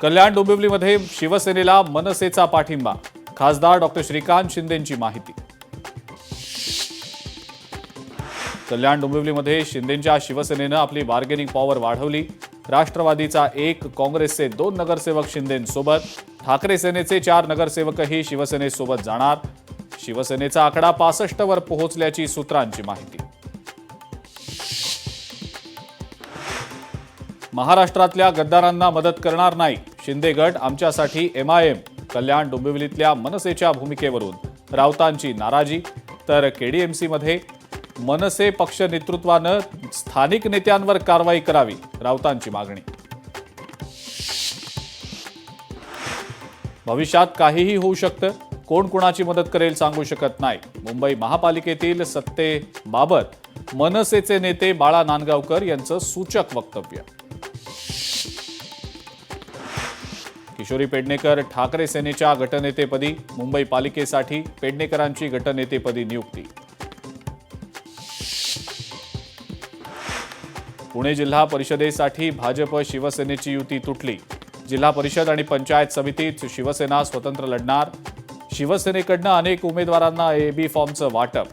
कल्याण डोंबिवलीमध्ये शिवसेनेला मनसेचा पाठिंबा, खासदार डॉक्टर श्रीकांत शिंदेंची माहिती। कल्याण डोंबिवलीमध्ये शिंदेंच्या शिवसेनेनं आपली बार्गेनिंग पॉवर वाढवली। राष्ट्रवादीचा 1, काँग्रेसचे 2 नगरसेवक शिंदेंसोबत, ठाकरे सेनेचे 4 नगरसेवकही शिवसेनेसोबत जाणार। शिवसेनेचा आकडा 65 वर पोहोचल्याची सूत्रांची माहिती। महाराष्ट्रातल्या गद्दारांना मदत करणार नाही, शिंदे गट आमच्यासाठी MIM। कल्याण डोंबिवलीतल्या मनसेच्या भूमिकेवरून राऊतांची नाराजी, तर KDMC मध्ये मनसे पक्ष नेतृत्वानं स्थानिक नेत्यांवर कारवाई करावी, राऊतांची मागणी। भविष्यात काहीही होऊ शकतं, कोण कोणाची मदत करेल सांगू शकत नाही। मुंबई महापालिकेतील सत्तेबाबत मनसेचे नेते बाळा नांदगावकर यांचं सूचक वक्तव्य। किशोरी पेडणेकर ठाकरे सेनेच्या गटनेतेपदी, मुंबई पालिकेसाठी पेडणेकरांची गटनेतेपदी नियुक्ती। पुणे जिल्हा परिषदेसाठी भाजप शिवसेनेची युती तुटली। जिल्हा परिषद आणि पंचायत समितीत शिवसेना स्वतंत्र लढणार। शिवसेनेकडनं अनेक उमेदवारांना AB फॉर्मचं वाटप।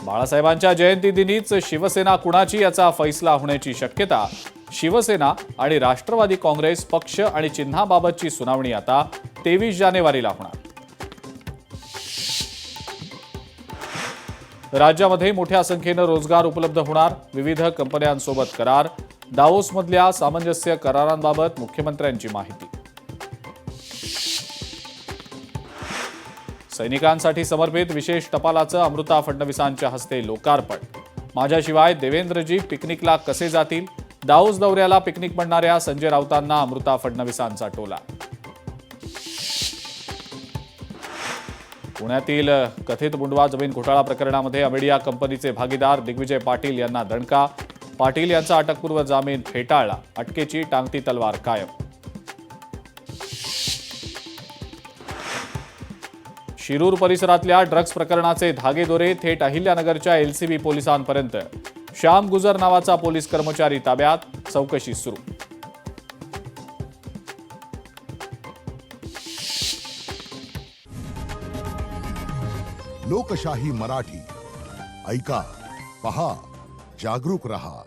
बाळासाहेबांच्या जयंतीदिनीच शिवसेना कुणाची याचा फैसला होण्याची शक्यता। शिवसेना आणि राष्ट्रवादी काँग्रेस पक्ष आणि चिन्हाबाबतची सुनावणी आता 23 जानेवारीला होणार। राज्यामध्ये मोठ्या संख्येनं रोजगार उपलब्ध होणार, विविध कंपन्यांसोबत करार। दावोसमधल्या सामंजस्य करारांबाबत मुख्यमंत्र्यांची माहिती। सैनिकांसाठी समर्पित विशेष टपालाचं अमृता फडणवीसांच्या हस्ते लोकार्पण। माझ्याशिवाय देवेंद्रजी पिकनिकला कसे जातील, दावोस दौऱ्याला पिकनिक म्हणणाऱ्या संजय राऊतांना अमृता फडणवीसांचा टोला। पुण्यातील कथित मुंडवा जमीन घोटाळा प्रकरणामध्ये अमेडिया कंपनीचे भागीदार दिग्विजय पाटील यांना दणका। पाटील यांचा अटकपूर्व जामीन फेटाळला, अटकेची टांगती तलवार कायम। शिरूर परिसरातल्या ड्रग्ज प्रकरणाचे धागेदोरे थेट अहिल्यानगरच्या LCB पोलिसांपर्यंत। श्याम गुजर नावाचा पोलीस कर्मचारी ताब्यात, चौकशी सुरू। लोकशाही मराठी ऐका, पहा, जागरूक रहा।